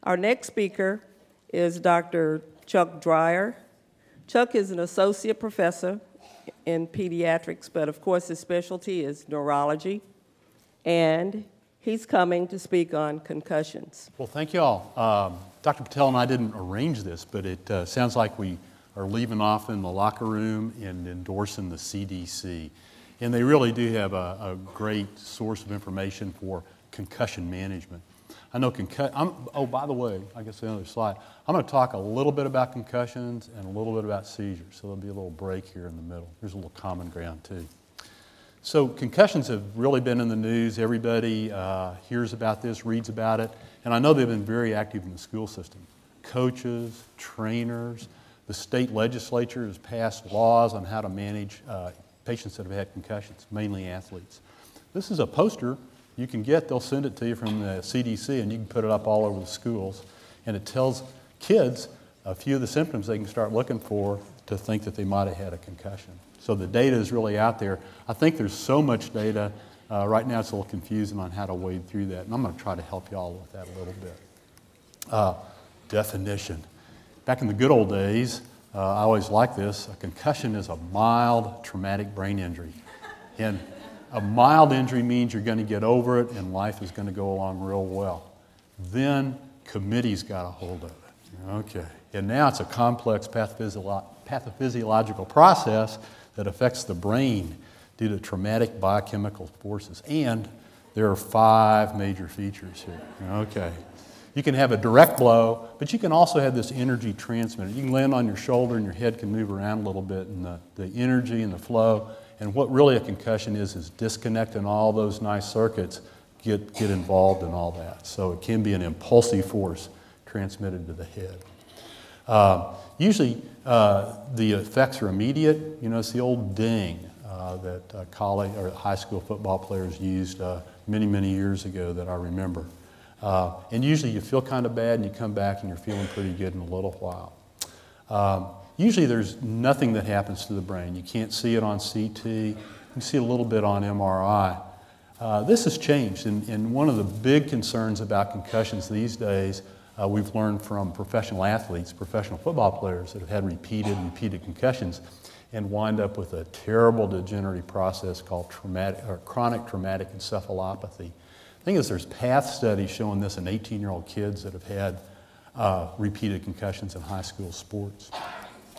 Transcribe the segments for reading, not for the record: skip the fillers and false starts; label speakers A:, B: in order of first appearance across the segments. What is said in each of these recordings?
A: Our next speaker is Dr. Chuck Dreyer. Chuck is an associate professor in pediatrics, but of course his specialty is neurology, and he's coming to speak on concussions.
B: Well, thank you all. Dr. Patel and I didn't arrange this, but it sounds like we are leaving off in the locker room and endorsing the CDC. And they really do have a great source of information for concussion management. I know oh, by the way, I guess the other slide, I'm going to talk a little bit about concussions and a little bit about seizures, so there'll be a little break here in the middle. There's a little common ground too. So concussions have really been in the news. Everybody hears about this, reads about it, and I know they've been very active in the school system. Coaches, trainers, the state legislature has passed laws on how to manage patients that have had concussions, mainly athletes. This is a poster you can get. They'll send it to you from the CDC, and you can put it up all over the schools. And it tells kids a few of the symptoms they can start looking for to think that they might have had a concussion. So the data is really out there. I think there's so much data. Right now it's a little confusing on how to wade through that, and I'm going to try to help you all with that a little bit. Definition. Back in the good old days, I always liked this. A concussion is a mild traumatic brain injury. And a mild injury means you're going to get over it and life is going to go along real well. Then committees got a hold of it. Okay. And now it's a complex pathophysiological process that affects the brain due to traumatic biochemical forces. And there are 5 major features here. Okay. You can have a direct blow, but you can also have this energy transmitted. You can land on your shoulder and your head can move around a little bit, and the energy and the flow. And what really a concussion is disconnecting all those nice circuits, get involved in all that. So it can be an impulsive force transmitted to the head. Usually the effects are immediate. You know, it's the old ding that college or high school football players used many, many years ago that I remember. And usually you feel kind of bad and you come back and you're feeling pretty good in a little while. Usually there's nothing that happens to the brain. You can't see it on CT. You can see a little bit on MRI. This has changed, and one of the big concerns about concussions these days, we've learned from professional athletes, professional football players that have had repeated concussions and wind up with a terrible degenerative process called chronic traumatic encephalopathy. The thing is, there's PATH studies showing this in 18-year-old kids that have had repeated concussions in high school sports.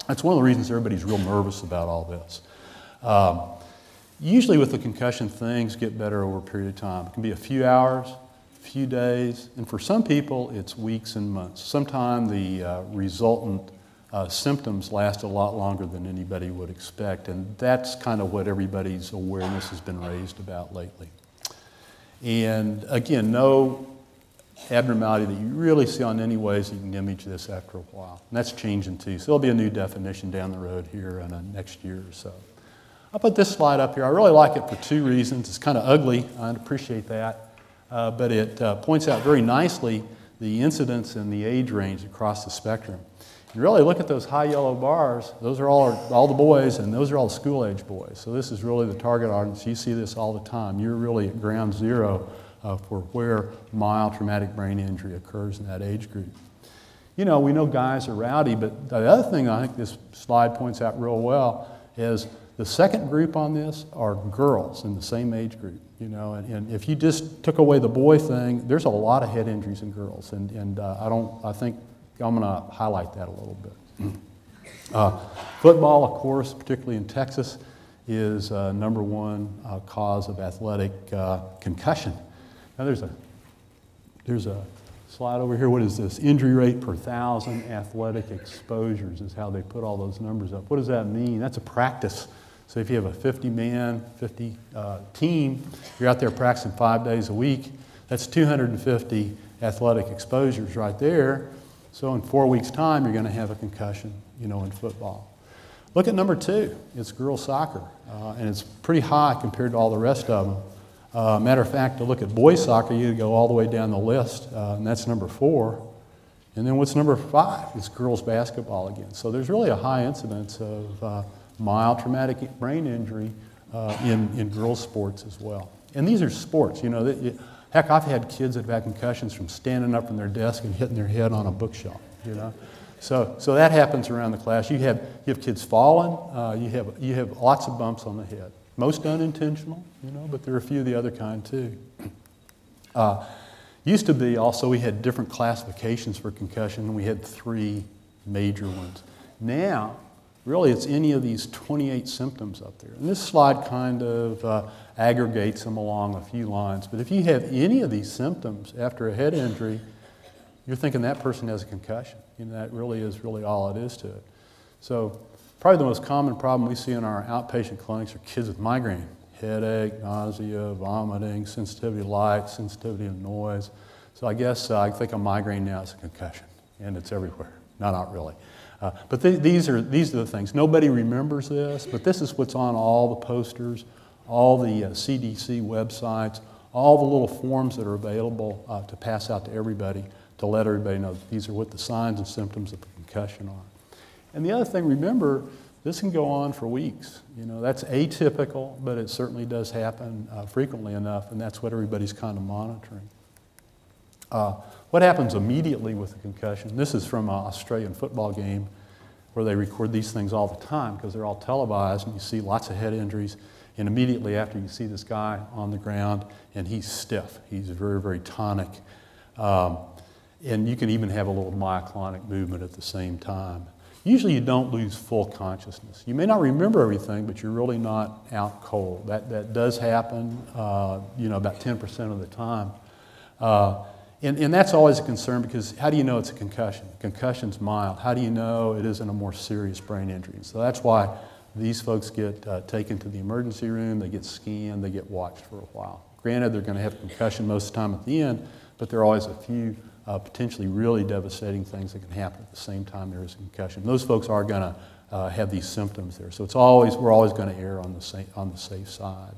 B: That's one of the reasons everybody's real nervous about all this. Usually with the concussion, things get better over a period of time. It can be a few hours, a few days, and for some people, it's weeks and months. Sometimes the resultant symptoms last a lot longer than anybody would expect, and that's kind of what everybody's awareness has been raised about lately. And again, no abnormality that you really see on any ways you can image this after a while. And that's changing too. So there'll be a new definition down the road here in the next year or so. I'll put this slide up here. I really like it for 2 reasons. It's kind of ugly. I appreciate that. But it points out very nicely the incidence and the age range across the spectrum. You really look at those high yellow bars, those are all the boys, and those are all school-age boys. So this is really the target audience. You see this all the time. You're really at ground zero for where mild traumatic brain injury occurs in that age group. You know, we know guys are rowdy, but the other thing I think this slide points out real well is the second group on this are girls in the same age group. You know, and if you just took away the boy thing, there's a lot of head injuries in girls, and I think I'm going to highlight that a little bit. Football, of course, particularly in Texas, is #1 cause of athletic concussion. Now there's a slide over here. What is this? Injury rate per 1,000 athletic exposures is how they put all those numbers up. What does that mean? That's a practice. So if you have a 50-man, 50 team, you're out there practicing 5 days a week, that's 250 athletic exposures right there. So in 4 weeks' time, you're going to have a concussion, you know, in football. Look at #2. It's girls soccer, and it's pretty high compared to all the rest of them. Matter of fact, to look at boys soccer, you go all the way down the list, and that's #4. And then what's #5? It's girls basketball again. So there's really a high incidence of mild traumatic brain injury in girls' sports as well. And these are sports. You know, Heck, I've had kids that have had concussions from standing up from their desk and hitting their head on a bookshelf, you know. So that happens around the class. You have kids falling. You have lots of bumps on the head. Most unintentional, you know, but there are a few of the other kind too. Used to be also we had different classifications for concussion, and we had 3 major ones. Now, really, it's any of these 28 symptoms up there. And this slide kind of aggregates them along a few lines. But if you have any of these symptoms after a head injury, you're thinking that person has a concussion. You know, that really is all it is to it. So probably the most common problem we see in our outpatient clinics are kids with migraine. Headache, nausea, vomiting, sensitivity to light, sensitivity to noise. So I guess I think a migraine now is a concussion, and it's everywhere. No, not really. But these are the things. Nobody remembers this, but this is what's on all the posters, all the CDC websites, all the little forms that are available to pass out to everybody to let everybody know that these are what the signs and symptoms of a concussion are. And the other thing, remember, this can go on for weeks. You know, that's atypical, but it certainly does happen frequently enough, and that's what everybody's kind of monitoring. What happens immediately with a concussion? This is from an Australian football game where they record these things all the time because they're all televised, and you see lots of head injuries. And immediately after, you see this guy on the ground, and he's stiff. He's very, very tonic. And you can even have a little myoclonic movement at the same time. Usually you don't lose full consciousness. You may not remember everything, but you're really not out cold. That does happen, you know, about 10% of the time. And that's always a concern because how do you know it's a concussion? Concussion's mild. How do you know it isn't a more serious brain injury? So that's why these folks get taken to the emergency room, they get scanned, they get watched for a while. Granted, they're going to have concussion most of the time at the end, but there are always a few potentially really devastating things that can happen at the same time there is a concussion. Those folks are going to have these symptoms there. So we're always going to err on the safe side.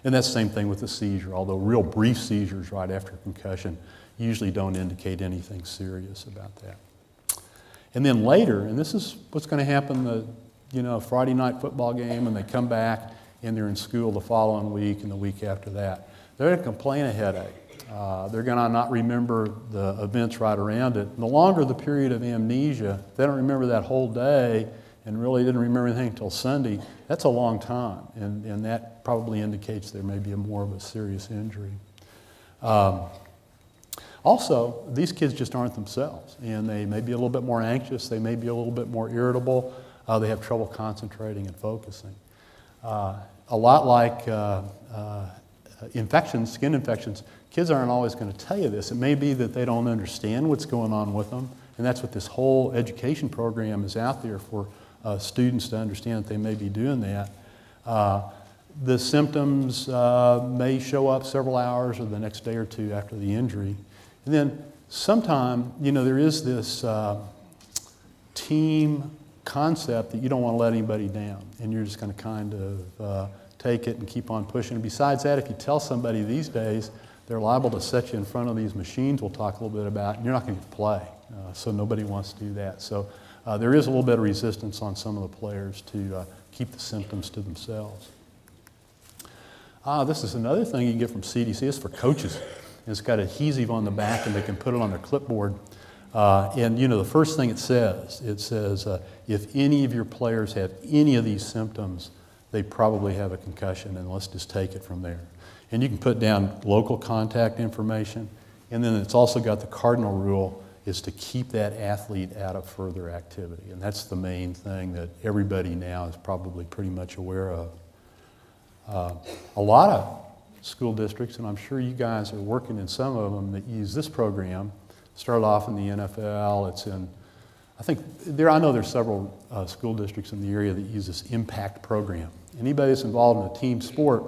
B: And that's the same thing with the seizure, although real brief seizures right after concussion usually don't indicate anything serious about that. And then later, and this is what's going to happen the Friday night football game, and they come back and they're in school the following week and the week after that. They're going to complain of headache. They're going to not remember the events right around it. And the longer the period of amnesia, if they don't remember that whole day and really didn't remember anything until Sunday, that's a long time. And that probably indicates there may be more of a serious injury. Also, these kids just aren't themselves. And they may be a little bit more anxious. They may be a little bit more irritable. They have trouble concentrating and focusing. A lot like infections, skin infections, kids aren't always going to tell you this. It may be that they don't understand what's going on with them, and that's what this whole education program is out there for students to understand that they may be doing that. The symptoms may show up several hours or the next day or two after the injury. And then sometime, there is this team concept that you don't want to let anybody down, and you're just going to kind of take it and keep on pushing. And besides that, if you tell somebody these days, they're liable to set you in front of these machines we'll talk a little bit about, and you're not going to play. So nobody wants to do that. So there is a little bit of resistance on some of the players to keep the symptoms to themselves. This is another thing you can get from CDC. It's for coaches. It's got adhesive on the back, and they can put it on their clipboard. And the first thing it says, if any of your players have any of these symptoms, they probably have a concussion, and let's just take it from there. And you can put down local contact information, and then it's also got the cardinal rule is to keep that athlete out of further activity. And that's the main thing that everybody now is probably pretty much aware of. A lot of school districts, and I'm sure you guys are working in some of them that use this program, started off in the NFL. It's in, I know there's several school districts in the area that use this impact program. Anybody that's involved in a team sport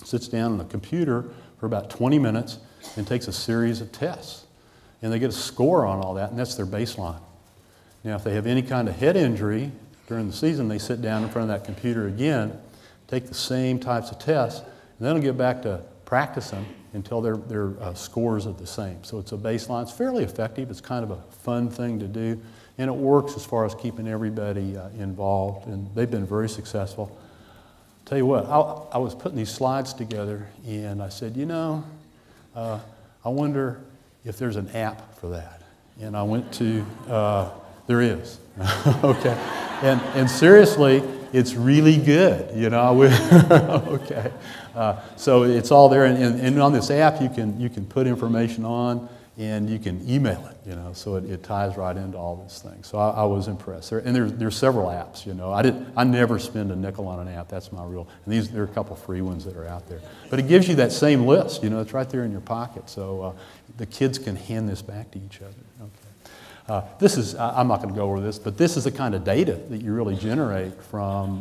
B: sits down on a computer for about 20 minutes and takes a series of tests. And they get a score on all that, and that's their baseline. Now, if they have any kind of head injury during the season, they sit down in front of that computer again, take the same types of tests, and then they'll get back to practicing until their scores are the same. So it's a baseline. It's fairly effective. It's kind of a fun thing to do, and it works as far as keeping everybody involved, and they've been very successful. tell you what, I was putting these slides together, and I said, you know, I wonder if there's an app for that. And I went to, there is, okay. And seriously, it's really good, you know. Okay. So it's all there, and on this app you can put information on, and you can email it, you know. So it ties right into all these things. So I was impressed. There's several apps, you know. I never spend a nickel on an app. That's my rule. And there are a couple free ones that are out there. But it gives you that same list, you know. It's right there in your pocket. So the kids can hand this back to each other. Okay. This is, I'm not going to go over this, but this is the kind of data that you really generate from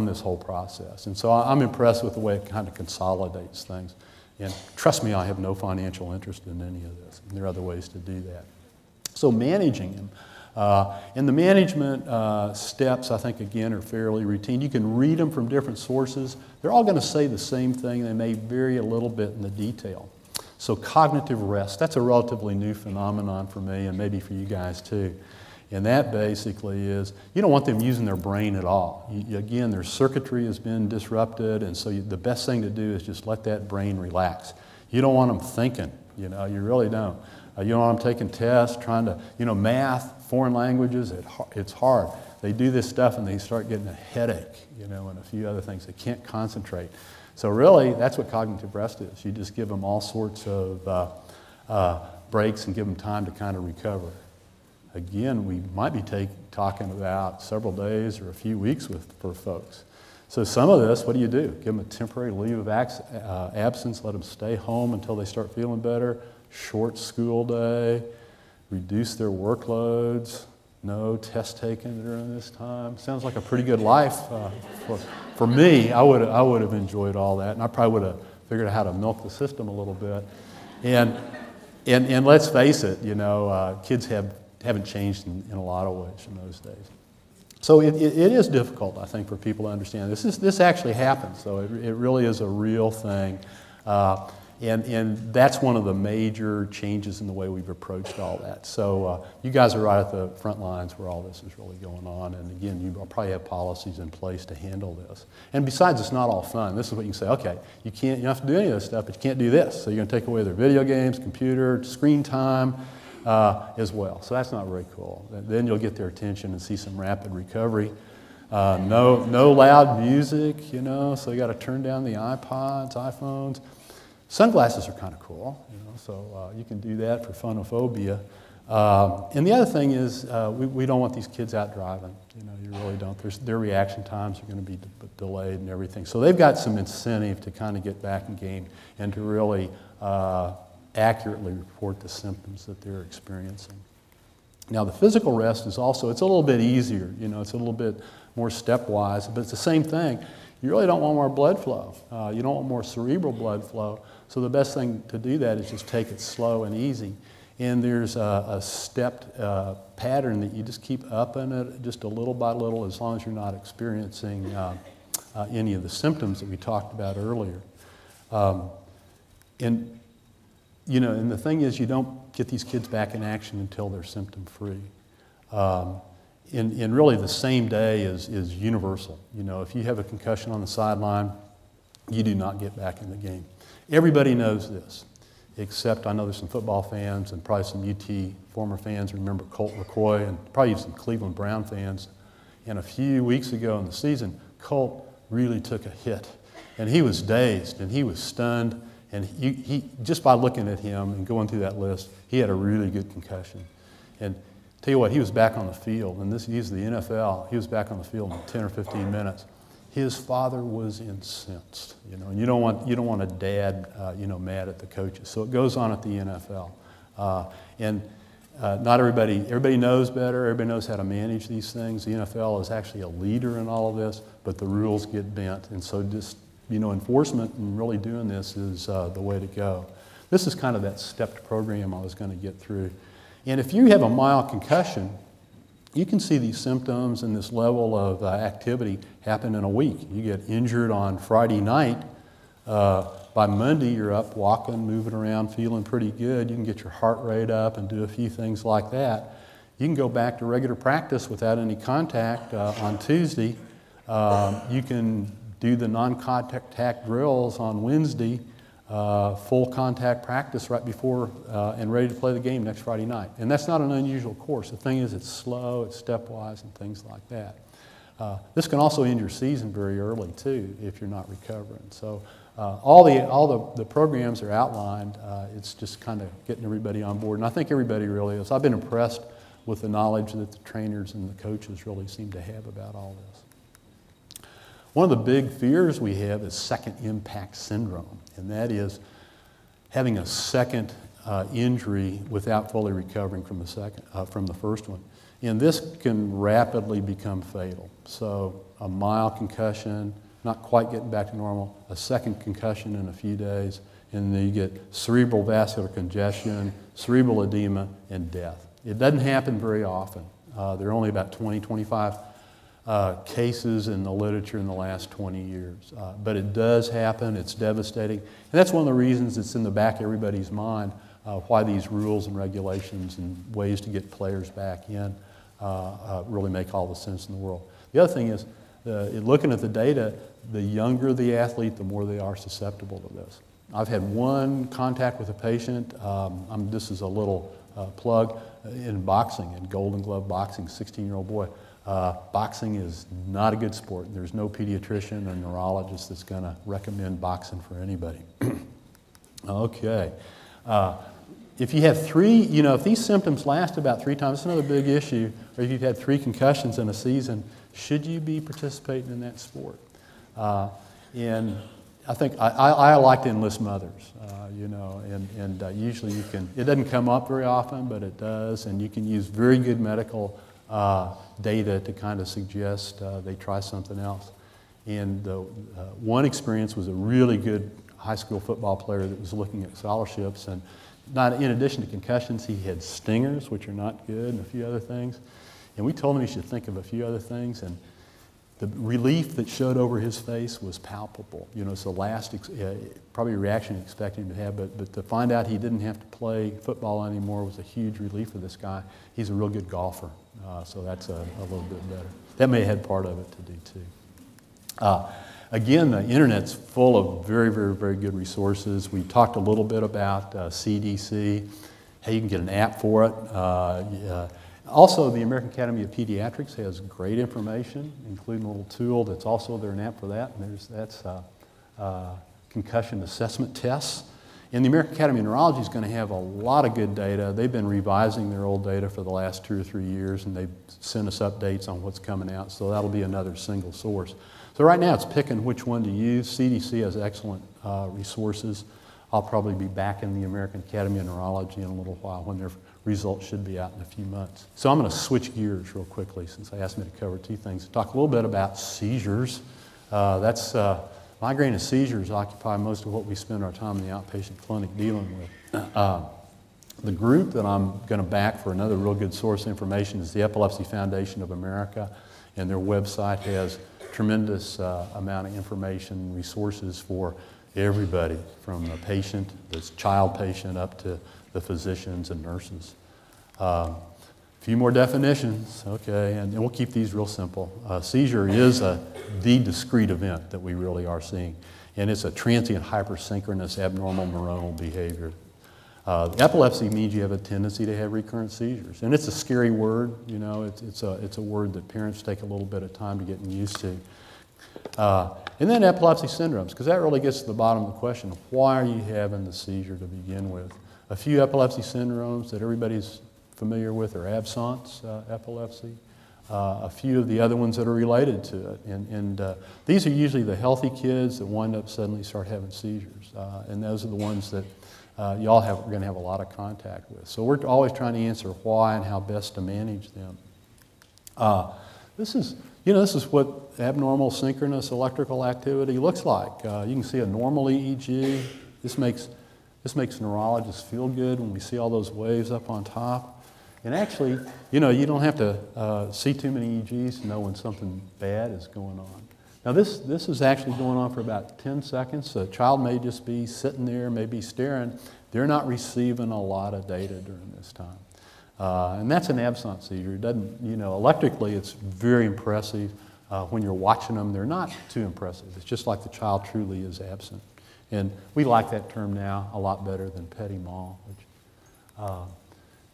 B: this whole process. And so I'm impressed with the way it kind of consolidates things. And trust me, I have no financial interest in any of this. And there are other ways to do that. So managing them. And the management steps, I think, again, are fairly routine. You can read them from different sources. They're all going to say the same thing. They may vary a little bit in the detail. So cognitive rest, that's a relatively new phenomenon for me and maybe for you guys too. And that basically is, you don't want them using their brain at all. Again, their circuitry has been disrupted, and so the best thing to do is just let that brain relax. You don't want them thinking, you know, you really don't. You don't want them taking tests, trying to, you know, math, foreign languages, it's hard. They do this stuff and they start getting a headache, you know, and a few other things. They can't concentrate. So really, that's what cognitive rest is. You just give them all sorts of breaks and give them time to kind of recover. Again, we might be talking about several days or a few weeks for folks. So some of this, what do? Give them a temporary leave of absence, let them stay home until they start feeling better, short school day, reduce their workloads, no test taken during this time. Sounds like a pretty good life for me. I would have enjoyed all that, and I probably would have figured out how to milk the system a little bit. And let's face it, you know, kids haven't changed in a lot of ways in those days. So it is difficult, I think, for people to understand. This actually happens, so it really is a real thing. And that's one of the major changes in the way we've approached all that. So you guys are right at the front lines where all this is really going on. And again, you probably have policies in place to handle this. And besides, it's not all fun. This is what you can say, okay, you don't have to do any of this stuff, but you can't do this. So you're going to take away their video games, computer, screen time as well. So that's not very cool. Then you'll get their attention and see some rapid recovery. No loud music, you know, so you got to turn down the iPods, iPhones. Sunglasses are kind of cool, you know, so you can do that for phonophobia. And the other thing is we don't want these kids out driving. You know, you really don't. Their reaction times are going to be delayed and everything. So they've got some incentive to kind of get back in game and to really accurately report the symptoms that they're experiencing. Now the physical rest is also, it's a little bit easier, you know, it's a little bit more stepwise, but it's the same thing. You really don't want more blood flow. You don't want more cerebral blood flow. So the best thing to do that is just take it slow and easy. And there's a stepped pattern that you just keep upping it just a little by little as long as you're not experiencing any of the symptoms that we talked about earlier. And you know, and the thing is, you don't get these kids back in action until they're symptom-free. And really, the same day is universal. You know, if you have a concussion on the sideline, you do not get back in the game. Everybody knows this, except I know there's some football fans and probably some UT former fans who remember Colt McCoy and probably some Cleveland Brown fans. And a few weeks ago in the season, Colt really took a hit. And he was dazed and he was stunned. And he just by looking at him and going through that list, he had a really good concussion. And tell you what, he was back on the field, and he's the NFL. He was back on the field in 10 or 15 minutes. His father was incensed, you know, and you don't want a dad, you know, mad at the coaches. So it goes on at the NFL, not everybody knows better. Everybody knows how to manage these things. The NFL is actually a leader in all of this, but the rules get bent, and so just, you know, enforcement and really doing this is the way to go. This is kind of that stepped program I was going to get through. And if you have a mild concussion, you can see these symptoms and this level of activity happen in a week. You get injured on Friday night. By Monday, you're up walking, moving around, feeling pretty good. You can get your heart rate up and do a few things like that. You can go back to regular practice without any contact on Tuesday. You can do the non-contact drills on Wednesday, full contact practice right before and ready to play the game next Friday night. And that's not an unusual course. The thing is, it's slow, it's stepwise, and things like that. This can also end your season very early too if you're not recovering. So all the programs are outlined. It's just kind of getting everybody on board, and I think everybody really is. I've been impressed with the knowledge that the trainers and the coaches really seem to have about all this. One of the big fears we have is second impact syndrome, and that is having a second injury without fully recovering from the first one. And this can rapidly become fatal. So a mild concussion, not quite getting back to normal, a second concussion in a few days, and then you get cerebral vascular congestion, cerebral edema, and death. It doesn't happen very often. There are only about 20, 25 cases in the literature in the last 20 years. But it does happen, it's devastating. And that's one of the reasons it's in the back of everybody's mind why these rules and regulations and ways to get players back in really make all the sense in the world. The other thing is, looking at the data, the younger the athlete, the more they are susceptible to this. I've had one contact with a patient, this is a little plug, in boxing, in Golden Glove boxing, 16-year-old boy. Boxing is not a good sport. There's no pediatrician or neurologist that's going to recommend boxing for anybody. Okay. If you have if these symptoms last about 3 times, it's another big issue, or if you've had 3 concussions in a season, should you be participating in that sport? And I think I like to enlist mothers, and usually you can, it doesn't come up very often, but it does, and you can use very good medical data to kind of suggest they try something else. And one experience was a really good high school football player that was looking at scholarships, and in addition to concussions, he had stingers, which are not good, and a few other things. And we told him he should think of a few other things, and the relief that showed over his face was palpable. It's the last probably reaction you expect him to have, but to find out he didn't have to play football anymore was a huge relief for this guy. He's a real good golfer, so that's a little bit better. That may have had part of it to do too. Again, the internet's full of very, very, very good resources. We talked a little bit about CDC, how you can get an app for it. Also, the American Academy of Pediatrics has great information, including a little tool that's also there, an app for that. And that's concussion assessment tests. And the American Academy of Neurology is going to have a lot of good data. They've been revising their old data for the last 2 or 3 years, and they've sent us updates on what's coming out. So that'll be another single source. So right now it's picking which one to use. CDC has excellent resources. I'll probably be back in the American Academy of Neurology in a little while when their results should be out in a few months. So I'm going to switch gears real quickly since they asked me to cover 2 things. Talk a little bit about seizures. Migraine and seizures occupy most of what we spend our time in the outpatient clinic dealing with. The group that I'm going to back for another real good source of information is the Epilepsy Foundation of America, and their website has tremendous amount of information and resources for everybody, from the patient, the child patient, up to the physicians and nurses. A few more definitions, okay, and we'll keep these real simple. Seizure is the discrete event that we really are seeing, and it's a transient hypersynchronous abnormal neuronal behavior. Epilepsy means you have a tendency to have recurrent seizures, and it's a scary word. It's a word that parents take a little bit of time to get used to. And then epilepsy syndromes, because that really gets to the bottom of the question: why are you having the seizure to begin with? A few epilepsy syndromes that everybody's familiar with are absence epilepsy. A few of the other ones that are related to it, and these are usually the healthy kids that wind up suddenly start having seizures, and those are the ones that y'all are going to have a lot of contact with. So we're always trying to answer why and how best to manage them. This is what abnormal synchronous electrical activity looks like. You can see a normal EEG. This makes neurologists feel good when we see all those waves up on top. And actually, you don't have to see too many EEGs to know when something bad is going on. Now this is actually going on for about 10 seconds. A child may just be sitting there, maybe staring. They're not receiving a lot of data during this time. And that's an absence seizure. It doesn't, electrically it's very impressive. when you're watching them, they're not too impressive. It's just like the child truly is absent. And we like that term now a lot better than petit mal.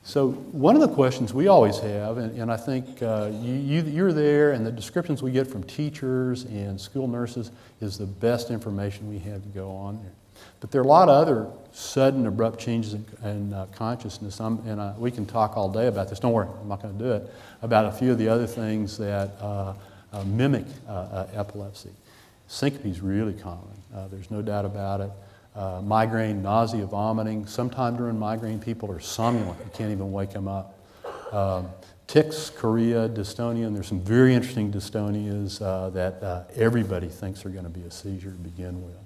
B: So one of the questions we always have, and I think you're there, and the descriptions we get from teachers and school nurses is the best information we have to go on there. But there are a lot of other sudden, abrupt changes in consciousness, we can talk all day about this. Don't worry, I'm not going to do it, about a few of the other things that mimic epilepsy. Syncope is really common. There's no doubt about it. Migraine, nausea, vomiting. Sometime during migraine, people are somnolent. You can't even wake them up. Tics, chorea, dystonia, and there's some very interesting dystonias that everybody thinks are going to be a seizure to begin with.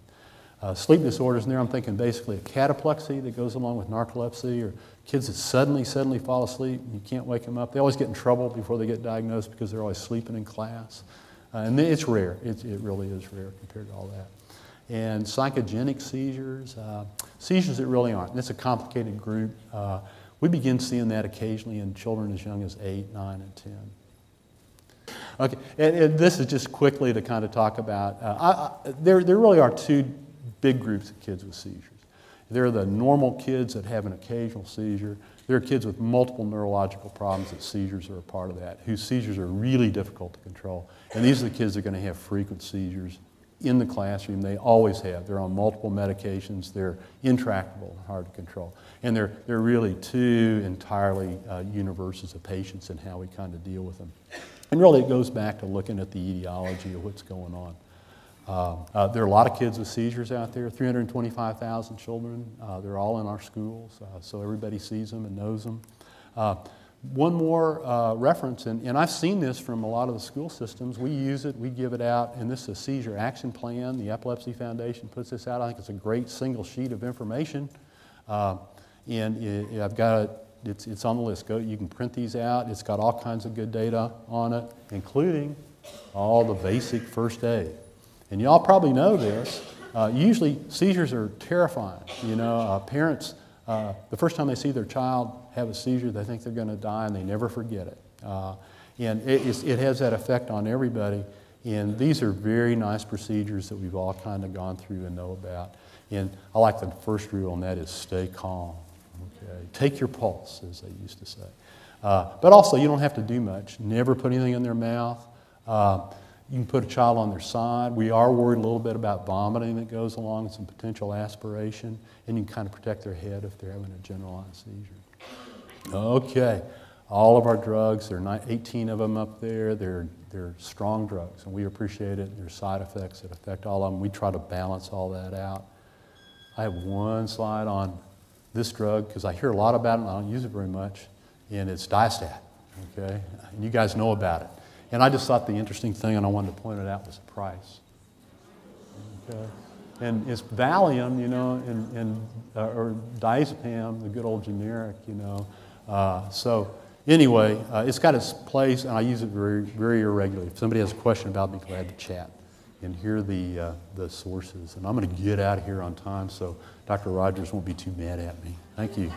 B: Sleep disorders, and there I'm thinking basically a cataplexy that goes along with narcolepsy, or kids that suddenly fall asleep and you can't wake them up. They always get in trouble before they get diagnosed because they're always sleeping in class. And it's rare. It really is rare compared to all that. And psychogenic seizures, seizures that really aren't. And it's a complicated group. We begin seeing that occasionally in children as young as 8, 9, and 10. Okay, and this is just quickly to kind of talk about, there really are two big groups of kids with seizures. There are the normal kids that have an occasional seizure. There are kids with multiple neurological problems that seizures are a part of that, whose seizures are really difficult to control. And these are the kids that are going to have frequent seizures in the classroom. They always have. They're on multiple medications. They're intractable and hard to control. And they're really two entirely universes of patients and how we kind of deal with them. And really it goes back to looking at the etiology of what's going on. There are a lot of kids with seizures out there, 325,000 children. They're all in our schools, so everybody sees them and knows them. One more reference, and I've seen this from a lot of the school systems. We use it, we give it out, and this is a seizure action plan. The Epilepsy Foundation puts this out. I think it's a great single sheet of information. And I've got it, it's on the list. You can print these out. It's got all kinds of good data on it, including all the basic first aid. And y'all probably know this. Usually seizures are terrifying. You know, parents, the first time they see their child have a seizure, they think they're going to die and they never forget it. And it has that effect on everybody. And these are very nice procedures that we've all kind of gone through and know about. And I like the first rule, and that is stay calm. Okay? Take your pulse, as they used to say. But also, you don't have to do much. Never put anything in their mouth. You can put a child on their side. We are worried a little bit about vomiting that goes along with some potential aspiration. And you can kind of protect their head if they're having a generalized seizure. Okay. All of our drugs, there are 18 of them up there. They're strong drugs, and we appreciate it. There's side effects that affect all of them. We try to balance all that out. I have one slide on this drug because I hear a lot about it and I don't use it very much, and it's Diastat, okay? And you guys know about it. And I just thought the interesting thing, and I wanted to point it out, was the price. Okay? And it's Valium, you know, or diazepam, the good old generic, you know. So anyway, it's got its place, and I use it very, very irregularly. If somebody has a question about it, I'd be glad to chat and hear the sources. And I'm going to get out of here on time, so Dr. Rogers won't be too mad at me. Thank you.